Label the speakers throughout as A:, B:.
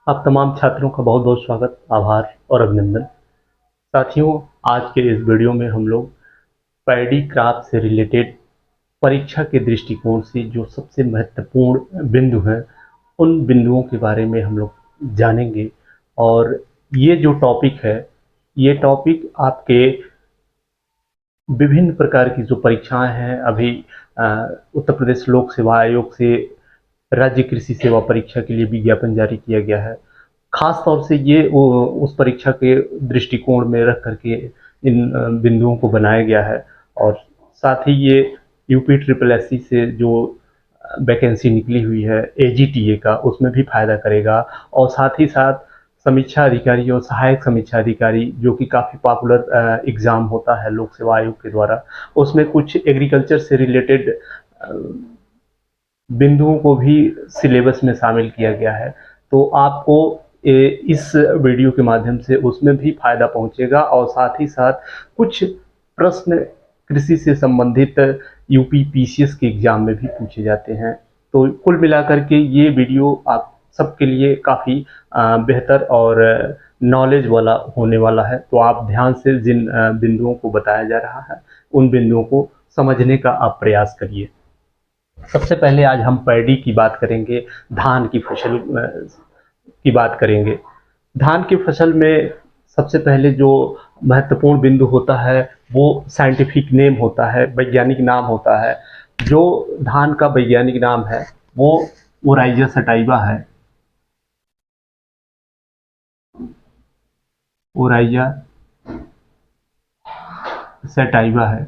A: आप तमाम छात्रों का बहुत बहुत स्वागत, आभार और अभिनंदन। साथियों, आज के इस वीडियो में हम लोग पैडी क्राफ्ट से रिलेटेड परीक्षा के दृष्टिकोण से जो सबसे महत्वपूर्ण बिंदु हैं, उन बिंदुओं के बारे में हम लोग जानेंगे। और ये जो टॉपिक है, ये टॉपिक आपके विभिन्न प्रकार की जो परीक्षाएं हैं अभी अ, उत्तर प्रदेश लोक सेवा आयोग से राज्य कृषि सेवा परीक्षा के लिए विज्ञापन जारी किया गया है। खास तौर से ये उस परीक्षा के दृष्टिकोण में रख करके इन बिंदुओं को बनाया गया है। और साथ ही ये यूपी ट्रिपल एससी से जो वैकेंसी निकली हुई है एजीटीए का, उसमें भी फायदा करेगा। और साथ ही साथ समीक्षा अधिकारी और सहायक समीक्षा अधिकारी, जो कि काफ़ी पॉपुलर एग्ज़ाम होता है लोक सेवा आयोग के द्वारा, उसमें कुछ एग्रीकल्चर से रिलेटेड बिंदुओं को भी सिलेबस में शामिल किया गया है। तो आपको इस वीडियो के माध्यम से उसमें भी फायदा पहुंचेगा। और साथ ही साथ कुछ प्रश्न कृषि से संबंधित यूपी पीसीएस के एग्जाम में भी पूछे जाते हैं। तो कुल मिलाकर के ये वीडियो आप सबके लिए काफ़ी बेहतर और नॉलेज वाला होने वाला है। तो आप ध्यान से जिन बिंदुओं को बताया जा रहा है, उन बिंदुओं को समझने का आप प्रयास करिए। सबसे पहले आज हम पैडी की बात करेंगे, धान की फसल की बात करेंगे। धान की फसल में सबसे पहले जो महत्वपूर्ण बिंदु होता है वो साइंटिफिक नेम होता है, वैज्ञानिक नाम होता है। जो धान का वैज्ञानिक नाम है वो ओराइजा सटाइवा है। ओराइजा सटाइवा है।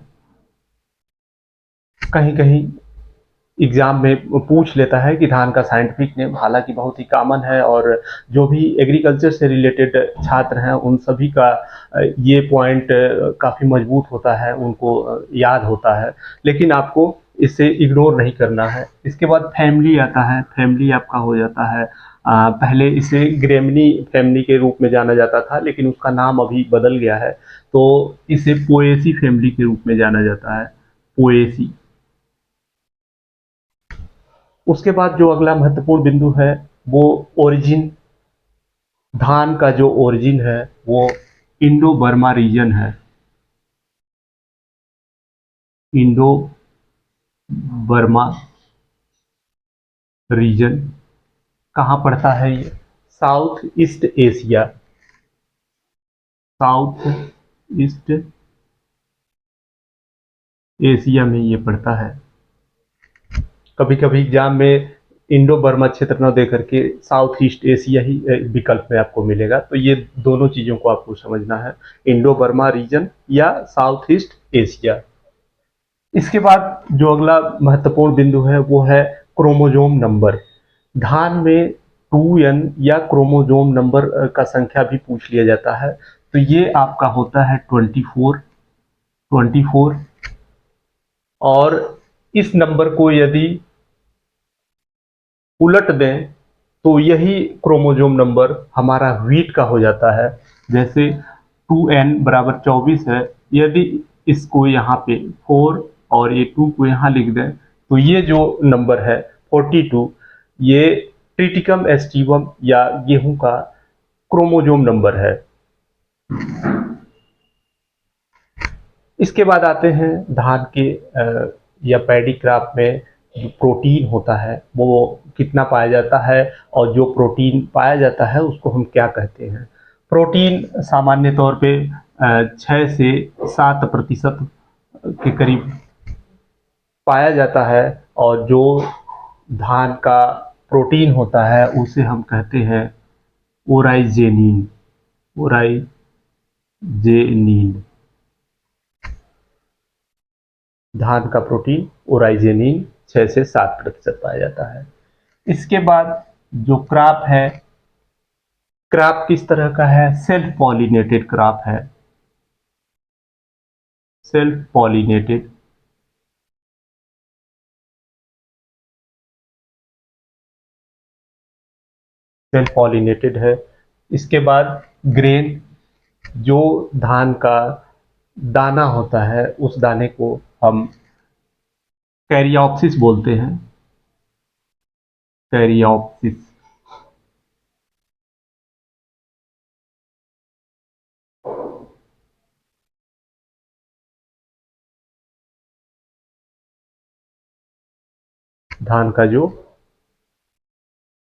A: कहीं कहीं एग्जाम में पूछ लेता है कि धान का साइंटिफिक नेम, हालांकि बहुत ही कॉमन है। और जो भी एग्रीकल्चर से रिलेटेड छात्र हैं उन सभी का ये पॉइंट काफ़ी मजबूत होता है, उनको याद होता है। लेकिन आपको इसे इग्नोर नहीं करना है। इसके बाद फैमिली आता है। फैमिली आपका हो जाता है, पहले इसे ग्रेमनी फैमिली के रूप में जाना जाता था, लेकिन उसका नाम अभी बदल गया है। तो इसे पोएसी फैमिली के रूप में जाना जाता है, पोएसी। उसके बाद जो अगला महत्वपूर्ण बिंदु है वो ओरिजिन। धान का जो ओरिजिन है वो इंडो बर्मा रीजन है। इंडो बर्मा रीजन कहाँ पड़ता है ये? South east Asia. South east Asia में ये पड़ता है। कभी कभी एग्जाम में इंडो बर्मा क्षेत्र न दे करके साउथ ईस्ट एशिया ही विकल्प में आपको मिलेगा। तो ये दोनों चीज़ों को आपको समझना है, इंडो बर्मा रीजन या साउथ ईस्ट एशिया। इसके बाद जो अगला महत्वपूर्ण बिंदु है वो है क्रोमोजोम नंबर। धान में 2n या क्रोमोजोम नंबर का संख्या भी पूछ लिया जाता है। तो ये आपका होता है 24। और इस नंबर को यदि उलट दें तो यही क्रोमोजोम नंबर हमारा व्हीट का हो जाता है। जैसे 2n बराबर 24 है, यदि इसको यहाँ पे 4 और ये 2 को यहाँ लिख दें तो ये जो नंबर है 42, ये ट्रिटिकम एस्टिवम या गेहूं का क्रोमोजोम नंबर है। इसके बाद आते हैं धान के या पैडी क्रॉप में जो प्रोटीन होता है वो कितना पाया जाता है, और जो प्रोटीन पाया जाता है उसको हम क्या कहते हैं। प्रोटीन सामान्य तौर पे 6 से 7% के करीब पाया जाता है। और जो धान का प्रोटीन होता है उसे हम कहते हैं ओराइजेनिन। ओराइजेनिन। धान का प्रोटीन ओराइजेनिन 6 से 7% पाया जाता है। इसके बाद जो क्रॉप है, क्रॉप किस तरह का है? सेल्फ पॉलिनेटेड क्रॉप है। Self pollinated. सेल्फ पॉलिनेटेड है। इसके बाद ग्रेन, जो धान का दाना होता है उस दाने को हम कैरियोप्सिस बोलते हैं। कैरियोप्सिस। धान का जो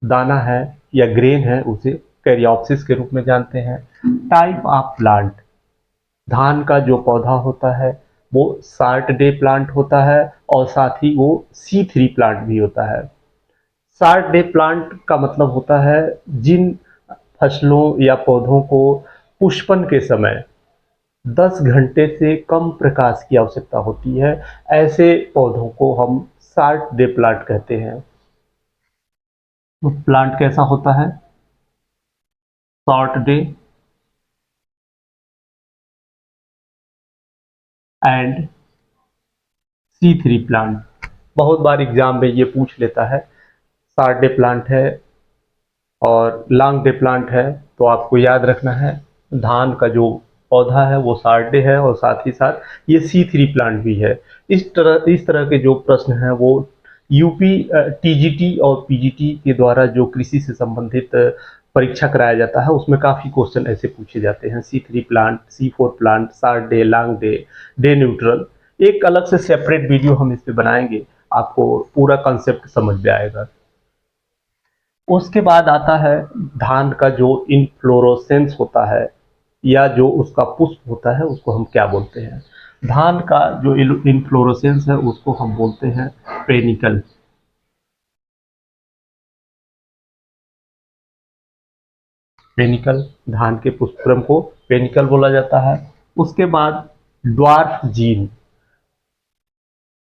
A: दाना है या ग्रेन है उसे कैरियोप्सिस के रूप में जानते हैं। टाइप ऑफ प्लांट, धान का जो पौधा होता है वो शार्ट डे प्लांट होता है और साथ ही वो C3 प्लांट भी होता है। शार्ट डे प्लांट का मतलब होता है जिन फसलों या पौधों को पुष्पन के समय 10 घंटे से कम प्रकाश की आवश्यकता होती है, ऐसे पौधों को हम शार्ट डे प्लांट कहते हैं। तो प्लांट कैसा होता है? Short day and C3 plant. बहुत बार एग्जाम में ये पूछ लेता है, शॉर्ट डे प्लांट है और लॉन्ग डे प्लांट है, तो आपको याद रखना है धान का जो पौधा है वो शॉर्ट डे है और साथ ही साथ ये C3 प्लांट भी है। इस तरह के जो प्रश्न हैं वो यूपी टीजीटी और पीजीटी के द्वारा जो कृषि से संबंधित परीक्षा कराया जाता है उसमें काफ़ी क्वेश्चन ऐसे पूछे जाते हैं। C3 plant, C4 plant, short day, long day, day neutral. एक अलग से सेपरेट वीडियो हम इस पे बनाएंगे, आपको पूरा कंसेप्ट समझ में आएगा। उसके बाद आता है धान का जो इनफ्लोरोसेंस होता है या जो उसका पुष्प होता है उसको हम क्या बोलते हैं? धान का जो इनफ्लोरोसेंस है उसको हम बोलते हैं पेनिकल। पेनिकल, धान के पुष्पक्रम को पेनिकल बोला जाता है। उसके बाद ड्वार्फ जीन,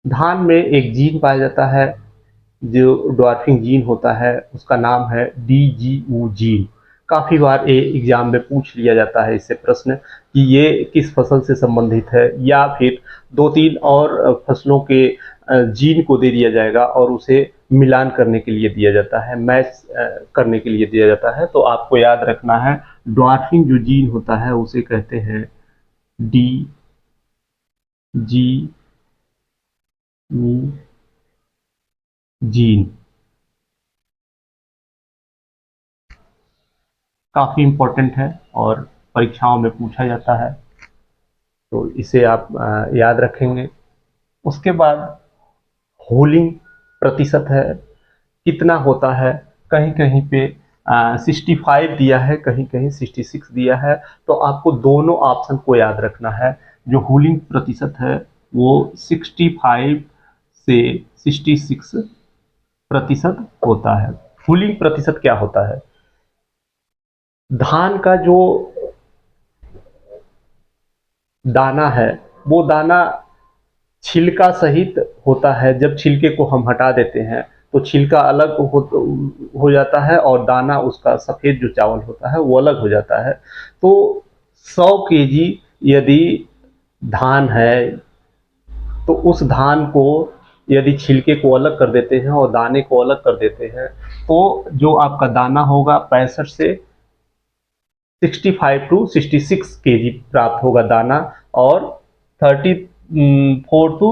A: धान में एक जीन पाया जाता है जो ड्वार्फिंग जीन होता है, उसका नाम है DGU जीन। काफ़ी बार ये एग्जाम में पूछ लिया जाता है इससे प्रश्न कि ये किस फसल से संबंधित है, या फिर दो तीन और फसलों के जीन को दे दिया जाएगा और उसे मिलान करने के लिए दिया जाता है, मैच करने के लिए दिया जाता है। तो आपको याद रखना है ड्वार्फिंग जो जीन होता है उसे कहते हैं DGU जीन। काफ़ी इम्पोर्टेंट है और परीक्षाओं में पूछा जाता है, तो इसे आप याद रखेंगे। उसके बाद होलिंग प्रतिशत है, कितना होता है? कहीं कहीं पे 65 दिया है, कहीं कहीं 66 दिया है। तो आपको दोनों ऑप्शन को याद रखना है। जो होलिंग प्रतिशत है वो 65 से 66 प्रतिशत होता है। होलिंग प्रतिशत क्या होता है? धान का जो दाना है वो दाना छिलका सहित होता है। जब छिलके को हम हटा देते हैं तो छिलका अलग हो जाता है और दाना उसका सफ़ेद जो चावल होता है वो अलग हो जाता है। तो 100 केजी यदि धान है तो उस धान को यदि छिलके को अलग कर देते हैं और दाने को अलग कर देते हैं तो जो आपका दाना होगा 65 से 65 टू 66 केजी प्राप्त होगा दाना, और 34 टू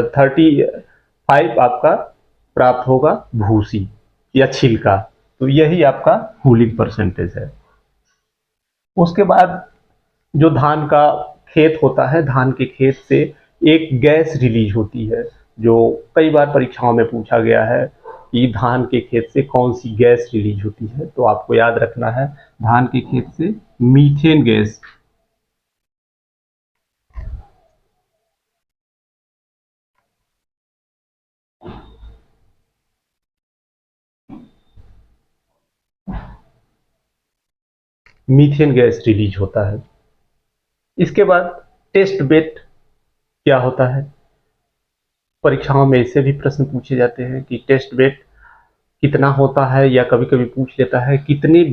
A: 35 आपका प्राप्त होगा भूसी या छिलका। तो यही आपका हुलिंग परसेंटेज है। उसके बाद जो धान का खेत होता है, धान के खेत से एक गैस रिलीज होती है जो कई बार परीक्षाओं में पूछा गया है कि धान के खेत से कौन सी गैस रिलीज होती है। तो आपको याद रखना है धान के खेत से methane gas. Methane gas release होता है। इसके बाद टेस्ट बेड क्या होता है? परीक्षाओं में इससे भी प्रश्न पूछे जाते हैं कि टेस्ट बेड कितना होता है, या कभी कभी पूछ लेता है कितने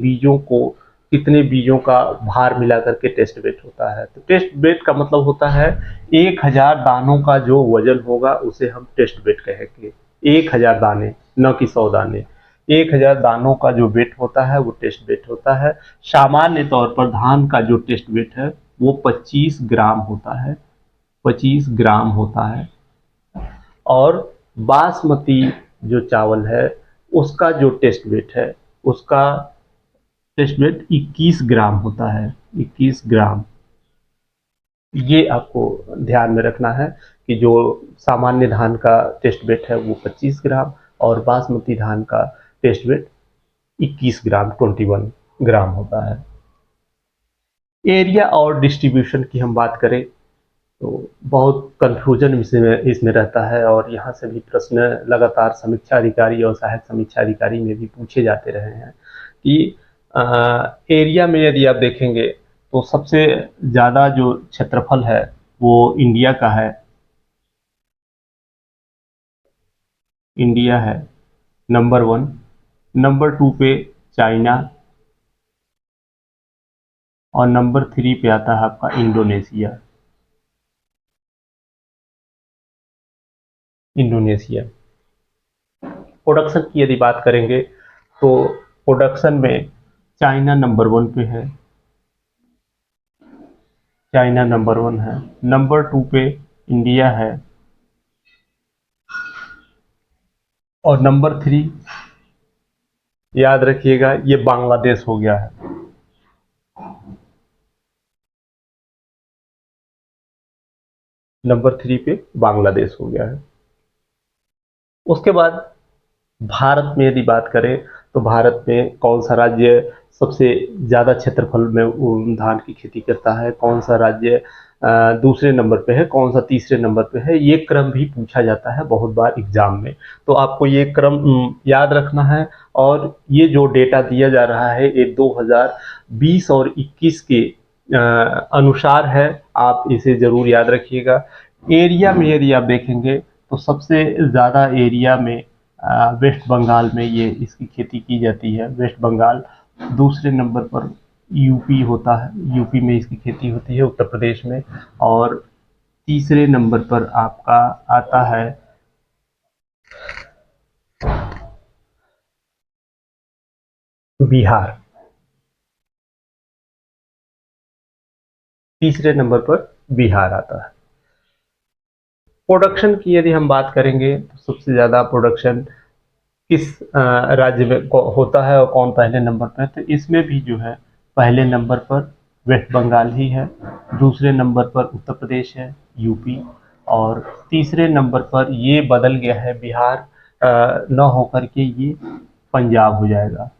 A: बीजों का भार मिला करके टेस्ट वेट होता है। तो टेस्ट वेट का मतलब होता है 1000 दानों का जो वजन होगा उसे हम टेस्ट वेट कहेंगे। 1000 दाने, न कि 100 दाने। 1000 दानों का जो वेट होता है वो टेस्ट वेट होता है। सामान्य तौर पर धान का जो टेस्ट वेट है वो 25 ग्राम होता है, 25 ग्राम होता है। और बासमती जो चावल है उसका जो टेस्ट वेट है उसका टेस्ट वेट 21 ग्राम होता है, 21 ग्राम। ये आपको ध्यान में रखना है कि जो सामान्य धान का टेस्ट वेट है वो 25 ग्राम, और बासमती धान का टेस्ट वेट 21 ग्राम 21 ग्राम होता है। एरिया और डिस्ट्रीब्यूशन की हम बात करें तो बहुत कन्फ्यूजन इसमें रहता है और यहाँ से भी प्रश्न लगातार समीक्षा अधिकारी और सहायक समीक्षा अधिकारी में भी पूछे जाते रहे हैं कि एरिया में यदि आप देखेंगे तो सबसे ज़्यादा जो क्षेत्रफल है वो इंडिया का है, इंडिया है नंबर 1। नंबर 2 पे चाइना और नंबर 3 पे आता है आपका इंडोनेशिया। इंडोनेशिया प्रोडक्शन की यदि बात करेंगे तो प्रोडक्शन में चाइना नंबर 1 पे है, चाइना नंबर 1 है। नंबर 2 पे इंडिया है और नंबर 3 याद रखिएगा ये बांग्लादेश हो गया है। नंबर 3 पे बांग्लादेश हो गया है। उसके बाद भारत में यदि बात करें तो भारत में कौन सा राज्य सबसे ज़्यादा क्षेत्रफल में धान की खेती करता है, कौन सा राज्य दूसरे नंबर पे है, कौन सा तीसरे नंबर पे है, ये क्रम भी पूछा जाता है बहुत बार एग्जाम में। तो आपको ये क्रम याद रखना है और ये जो डेटा दिया जा रहा है ये 2020 और 21 के अनुसार है, आप इसे ज़रूर याद रखिएगा। एरिया में यदि आप देखेंगे तो सबसे ज़्यादा एरिया में वेस्ट बंगाल में ये इसकी खेती की जाती है, वेस्ट बंगाल। दूसरे नंबर पर यूपी होता है, यूपी में इसकी खेती होती है, उत्तर प्रदेश में। और तीसरे नंबर पर आपका आता है बिहार, तीसरे नंबर पर बिहार आता है। प्रोडक्शन की यदि हम बात करेंगे तो सबसे ज़्यादा प्रोडक्शन किस राज्य में होता है और कौन पहले नंबर पर है, तो इसमें भी जो है पहले नंबर पर वेस्ट बंगाल ही है, दूसरे नंबर पर उत्तर प्रदेश है, यूपी, और तीसरे नंबर पर ये बदल गया है बिहार न होकर के ये पंजाब हो जाएगा।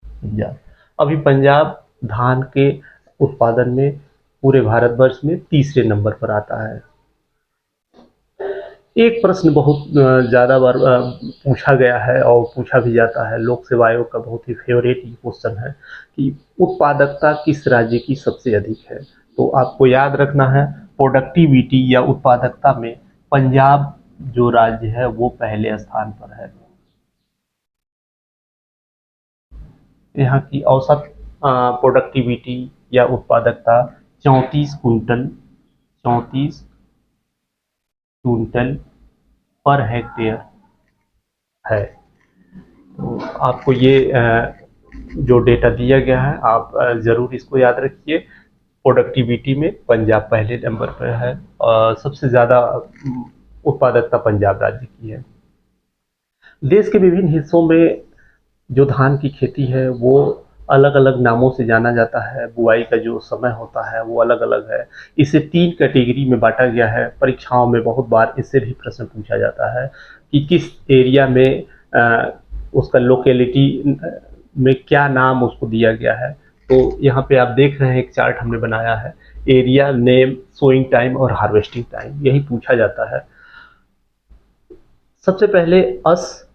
A: पंजाब, अभी पंजाब धान के उत्पादन में पूरे भारतवर्ष में तीसरे नंबर पर आता है। एक प्रश्न बहुत ज़्यादा बार पूछा गया है और पूछा भी जाता है, लोक सेवा आयोग का बहुत ही फेवरेट क्वेश्चन है कि उत्पादकता किस राज्य की सबसे अधिक है। तो आपको याद रखना है प्रोडक्टिविटी या उत्पादकता में पंजाब जो राज्य है वो पहले स्थान पर है। यहाँ की औसत प्रोडक्टिविटी या उत्पादकता 34 क्विंटल पर हेक्टेयर है। तो आपको ये जो डेटा दिया गया है आप ज़रूर इसको याद रखिए। प्रोडक्टिविटी में पंजाब पहले नंबर पर है और सबसे ज़्यादा उत्पादकता पंजाब राज्य की है। देश के विभिन्न हिस्सों में जो धान की खेती है वो अलग अलग नामों से जाना जाता है, बुआई का जो समय होता है वो अलग अलग है। इसे 3 कैटेगरी में बांटा गया है। परीक्षाओं में बहुत बार इससे भी प्रश्न पूछा जाता है कि किस एरिया में उसका लोकेलिटी में क्या नाम उसको दिया गया है। तो यहाँ पे आप देख रहे हैं एक चार्ट हमने बनाया है, एरिया, नेम, सोइंग टाइम और हार्वेस्टिंग टाइम, यही पूछा जाता है। सबसे पहले अस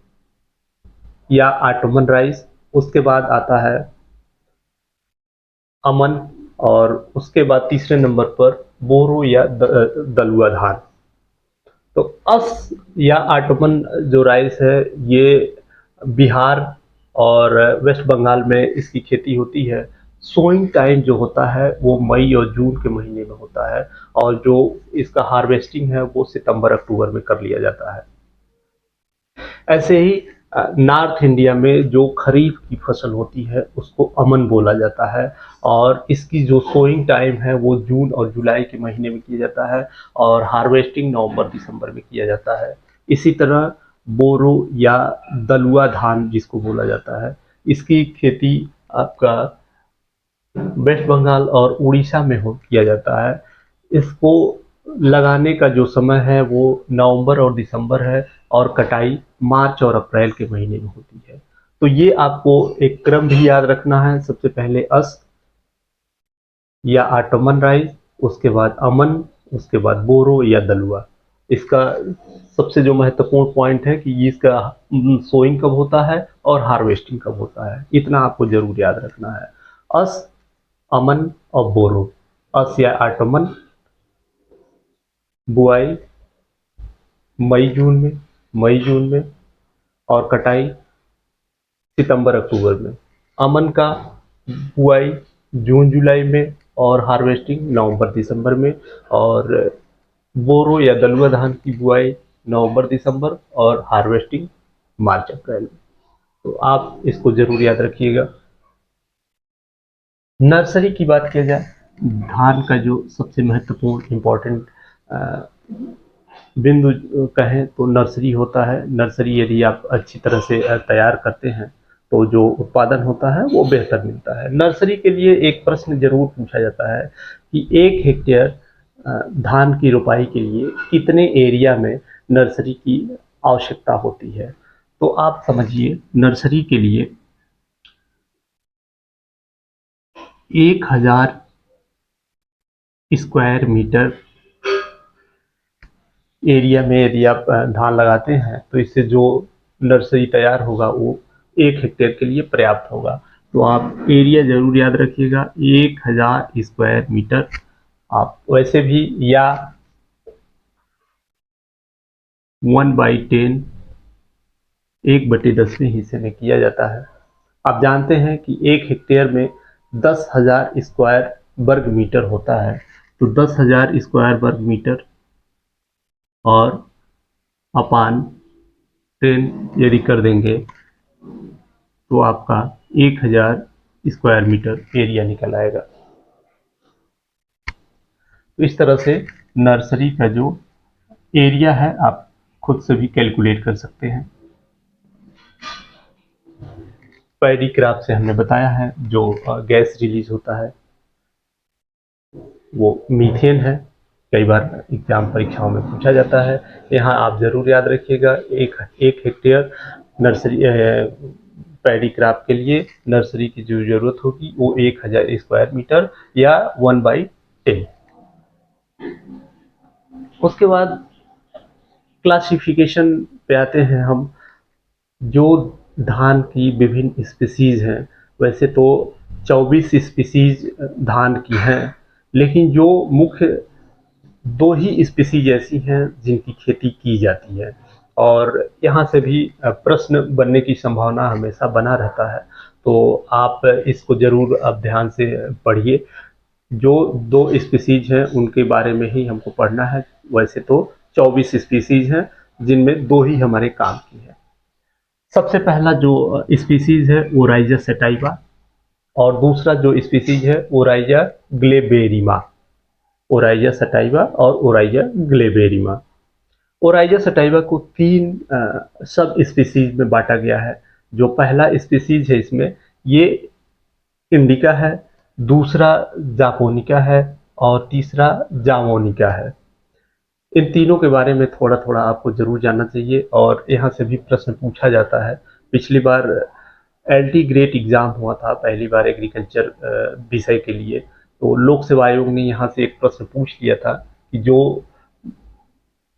A: या ऑटोमन राइस, उसके बाद आता है अमन, और उसके बाद तीसरे नंबर पर बोरो या दलुआ धान। तो अस या ऑटोमन जो राइस है ये बिहार और वेस्ट बंगाल में इसकी खेती होती है। सोइंग टाइम जो होता है वो मई और जून के महीने में होता है और जो इसका हार्वेस्टिंग है वो सितंबर अक्टूबर में कर लिया जाता है। ऐसे ही नॉर्थ इंडिया में जो खरीफ की फसल होती है उसको अमन बोला जाता है और इसकी जो सोइंग टाइम है वो जून और जुलाई के महीने में किया जाता है और हार्वेस्टिंग नवंबर दिसंबर में किया जाता है। इसी तरह बोरो या दलुआ धान जिसको बोला जाता है, इसकी खेती आपका वेस्ट बंगाल और उड़ीसा में हो किया जाता है। इसको लगाने का जो समय है वो नवंबर और दिसंबर है और कटाई मार्च और अप्रैल के महीने में होती है। तो ये आपको एक क्रम भी याद रखना है। सबसे पहले अस या ऑटोमन राइस, उसके बाद अमन, उसके बाद बोरो या दलुआ। इसका सबसे जो महत्वपूर्ण पॉइंट है कि इसका सोइंग कब होता है और हार्वेस्टिंग कब होता है, इतना आपको जरूर याद रखना है। अस, अमन और बोरो। अस या ऑटोमन बुआई मई जून में और कटाई सितंबर अक्टूबर में। अमन का बुआई जून जुलाई में और हार्वेस्टिंग नवंबर दिसंबर में। और बोरो या दलुआ धान की बुआई नवंबर दिसंबर और हार्वेस्टिंग मार्च अप्रैल में। तो आप इसको जरूर याद रखिएगा। नर्सरी की बात किया जाए, धान का जो सबसे महत्वपूर्ण इम्पोर्टेंट बिंदु कहें तो नर्सरी होता है। नर्सरी यदि आप अच्छी तरह से तैयार करते हैं तो जो उत्पादन होता है वो बेहतर मिलता है। नर्सरी के लिए एक प्रश्न जरूर पूछा जाता है कि 1 हेक्टेयर धान की रोपाई के लिए कितने एरिया में नर्सरी की आवश्यकता होती है। तो आप समझिए, नर्सरी के लिए 1000 स्क्वायर मीटर एरिया में यदि आप धान लगाते हैं तो इससे जो नर्सरी तैयार होगा वो 1 हेक्टेयर के लिए पर्याप्त होगा। तो आप एरिया जरूर याद रखिएगा, 1000 स्क्वायर मीटर। आप वैसे भी या 1/10, 1/10वें हिस्से में किया जाता है। आप जानते हैं कि 1 हेक्टेयर में 10,000 स्क्वायर वर्ग मीटर होता है। तो 10,000 स्क्वायर वर्ग मीटर और अपान 10 यदि कर देंगे तो आपका 1000 स्क्वायर मीटर एरिया निकल आएगा। तो इस तरह से नर्सरी का जो एरिया है आप खुद से भी कैलकुलेट कर सकते हैं। पैडी क्रॉप से हमने बताया है, जो गैस रिलीज होता है वो मीथेन है। कई बार एग्जाम परीक्षाओं में पूछा जाता है। यहाँ आप जरूर याद रखिएगा, एक हेक्टेयर नर्सरी पैडी क्रॉप के लिए नर्सरी की जो जरूरत होगी वो 1000 स्क्वायर मीटर या 1/10। उसके बाद क्लासिफिकेशन पे आते हैं हम। जो धान की विभिन्न स्पीसीज हैं, वैसे तो 24 स्पीसीज धान की हैं, लेकिन जो मुख्य 2 ही स्पीसीज ऐसी हैं जिनकी खेती की जाती है और यहाँ से भी प्रश्न बनने की संभावना हमेशा बना रहता है। तो आप इसको जरूर अब ध्यान से पढ़िए। जो 2 स्पीसीज हैं उनके बारे में ही हमको पढ़ना है। वैसे तो 24 स्पीसीज हैं जिनमें 2 ही हमारे काम की है। सबसे पहला जो स्पीसीज है ओराइजा सेटाइवा और दूसरा जो स्पीसीज है ओराइजा ग्लेबेरिमा। ओराइजा सटाइवा और ओराइजा ग्लेबेरिमा। ओराइजा सटाइवा को 3 सब स्पीसीज में बांटा गया है। जो पहला स्पीसीज है इसमें ये इंडिका है, दूसरा जापोनिका है और तीसरा जामोनिका है। इन तीनों के बारे में थोड़ा थोड़ा आपको जरूर जानना चाहिए और यहाँ से भी प्रश्न पूछा जाता है। पिछली बार एलटी ग्रेड एग्जाम हुआ था पहली बार एग्रीकल्चर विषय के लिए, तो लोक सेवा आयोग ने यहाँ से एक प्रश्न पूछ लिया था कि जो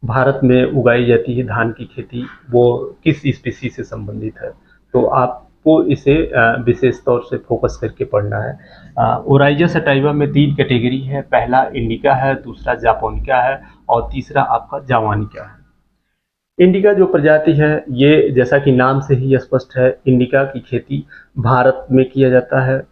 A: भारत में उगाई जाती है धान की खेती वो किस स्पीसीज से संबंधित है। तो आपको इसे विशेष तौर से फोकस करके पढ़ना है। ओराइजा सटाइवा में 3 कैटेगरी है। पहला इंडिका है, दूसरा जापोनिका है और तीसरा आपका जावानिका है। इंडिका जो प्रजाति है ये जैसा कि नाम से ही स्पष्ट है, इंडिका की खेती भारत में किया जाता है।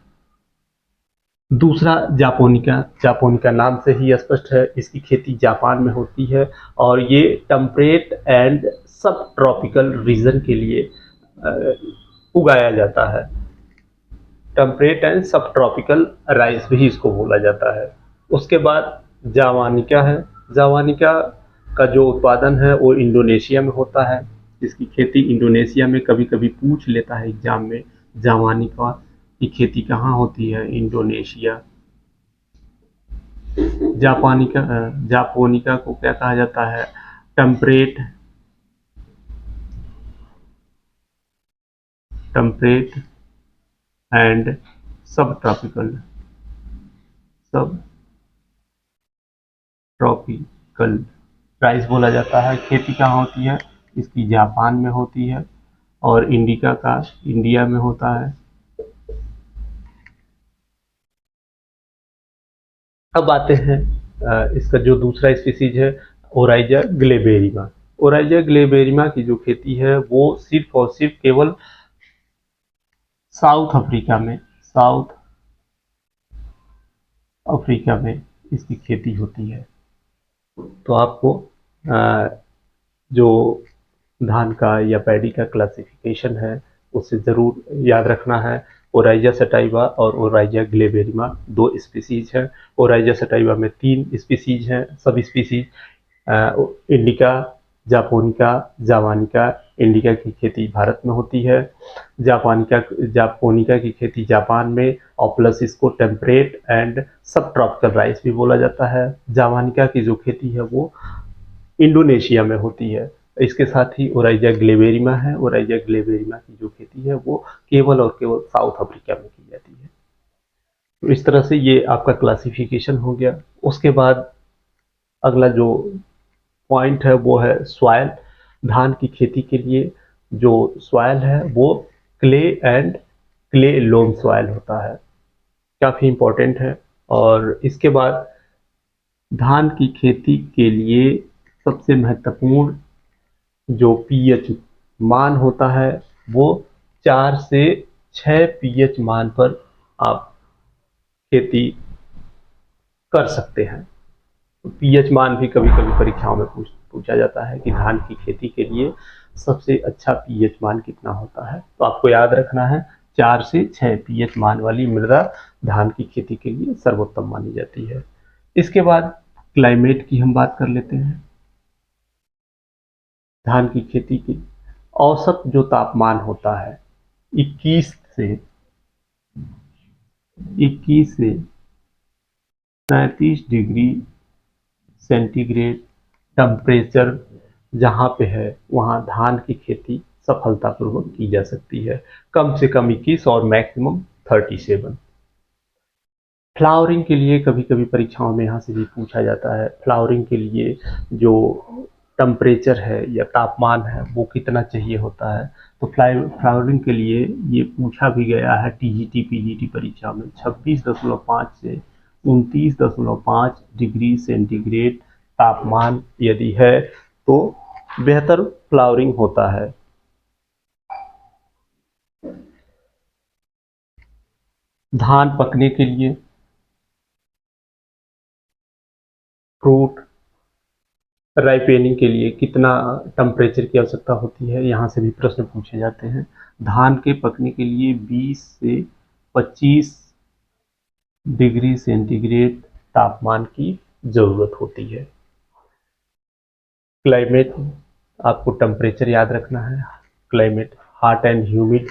A: दूसरा जापोनिका, जापोनिका नाम से ही स्पष्ट है, इसकी खेती जापान में होती है और ये टेम्परेट एंड सब ट्रॉपिकल रीजन के लिए उगाया जाता है। टेम्परेट एंड सब ट्रॉपिकल राइस भी इसको बोला जाता है। उसके बाद जावानिका है। जावानिका का जो उत्पादन है वो इंडोनेशिया में होता है। इसकी खेती इंडोनेशिया में कभी कभी पूछ लेता है एग्जाम में, जावानिका की खेती कहाँ होती है, इंडोनेशिया। जापोनिका को क्या कहा जाता है? टेम्परेट एंड सब ट्रॉपिकल राइस बोला जाता है। खेती कहाँ होती है? इसकी जापान में होती है और इंडिका का इंडिया में होता है। अब आते हैं इसका जो दूसरा स्पीसीज है, ओराइजा ग्लेबेरिमा। ओराइजा ग्लेबेरिमा की जो खेती है वो सिर्फ और सिर्फ केवल साउथ अफ्रीका में इसकी खेती होती है। तो आपको जो धान का या पैडी का क्लासिफिकेशन है उसे ज़रूर याद रखना है। ओराइजा सटाइवा और ओराइजा ग्लेबेरिमा दो स्पीसीज हैं। ओराइजा सटाइवा में 3 स्पीसीज हैं। Sub species indica, japonica, जावानिका। Indica की खेती भारत में होती है, जापोनिका की खेती जापान में, और प्लस इसको टेम्परेट एंड सब ट्रॉपिकल राइस भी बोला जाता है। जावानिका की जो खेती है वो इंडोनेशिया में होती है। इसके साथ ही ओराइजा ग्लेबेरिमा है। ओराइजा ग्लेबेरिमा की जो खेती है वो केवल और केवल साउथ अफ्रीका में की जाती है। तो इस तरह से ये आपका क्लासिफिकेशन हो गया। उसके बाद अगला जो पॉइंट है वो है सॉइल। धान की खेती के लिए जो सॉइल है वो क्ले लोम सॉइल होता है, काफ़ी इम्पोर्टेंट है। और इसके बाद धान की खेती के लिए सबसे महत्वपूर्ण जो पीएच मान होता है वो 4 से 6 पीएच मान पर आप खेती कर सकते हैं। तो पीएच मान भी कभी कभी परीक्षाओं में पूछा जाता है कि धान की खेती के लिए सबसे अच्छा पीएच मान कितना होता है। तो आपको याद रखना है 4 से 6 पीएच मान वाली मृदा धान की खेती के लिए सर्वोत्तम मानी जाती है। इसके बाद क्लाइमेट की हम बात कर लेते हैं। धान की खेती की औसत जो तापमान होता है 21 से 37 डिग्री सेंटीग्रेड टेम्परेचर जहाँ पे है वहाँ धान की खेती सफलतापूर्वक की जा सकती है। कम से कम 21 और मैक्सिमम 37। फ्लावरिंग के लिए कभी कभी परीक्षाओं में यहाँ से भी पूछा जाता है, फ्लावरिंग के लिए जो टेम्परेचर है या तापमान है वो कितना चाहिए होता है। तो फ्लावरिंग के लिए ये पूछा भी गया है टीजीटी पीजीटी परीक्षा में। 26.5 से 29.5 डिग्री सेंटीग्रेड तापमान यदि है तो बेहतर फ्लावरिंग होता है। धान पकने के लिए, फ्रूट राइपेनिंग के लिए कितना टेम्परेचर की आवश्यकता होती है, यहाँ से भी प्रश्न पूछे जाते हैं। धान के पकने के लिए 20 से 25 डिग्री सेंटीग्रेड तापमान की ज़रूरत होती है। क्लाइमेट, आपको टेम्परेचर याद रखना है। Climate hot and humid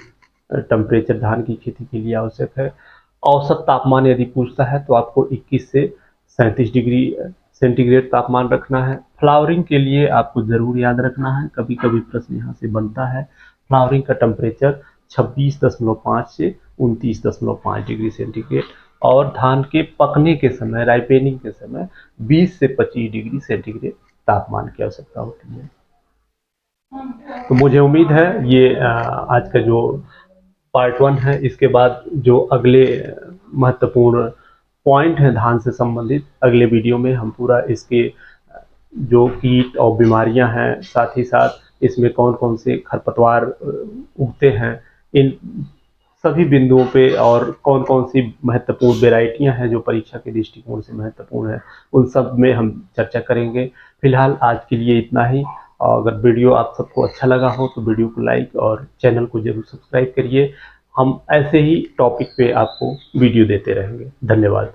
A: temperature धान की खेती के लिए आवश्यक है। औसत तापमान यदि पूछता है तो आपको 21 से 37 डिग्री सेंटीग्रेड तापमान रखना है। फ्लावरिंग के लिए आपको ज़रूर याद रखना है, कभी कभी प्रश्न यहाँ से बनता है। फ्लावरिंग का टेम्परेचर 26.5 से 29.5 डिग्री सेंटीग्रेड, और धान के पकने के समय, राइपेनिंग के समय 20 से 25 डिग्री सेंटीग्रेड तापमान की आवश्यकता होती है। तो मुझे उम्मीद है ये आज का जो पार्ट 1 है, इसके बाद जो अगले महत्वपूर्ण पॉइंट हैं धान से संबंधित, अगले वीडियो में हम पूरा इसके जो कीट और बीमारियां हैं, साथ ही साथ इसमें कौन कौन से खरपतवार उगते हैं, इन सभी बिंदुओं पे, और कौन कौन सी महत्वपूर्ण वेराइटियां हैं जो परीक्षा के दृष्टिकोण से महत्वपूर्ण है, उन सब में हम चर्चा करेंगे। फिलहाल आज के लिए इतना ही। और अगर वीडियो आप सबको अच्छा लगा हो तो वीडियो को लाइक और चैनल को जरूर सब्सक्राइब करिए। हम ऐसे ही टॉपिक पे आपको वीडियो देते रहेंगे। धन्यवाद।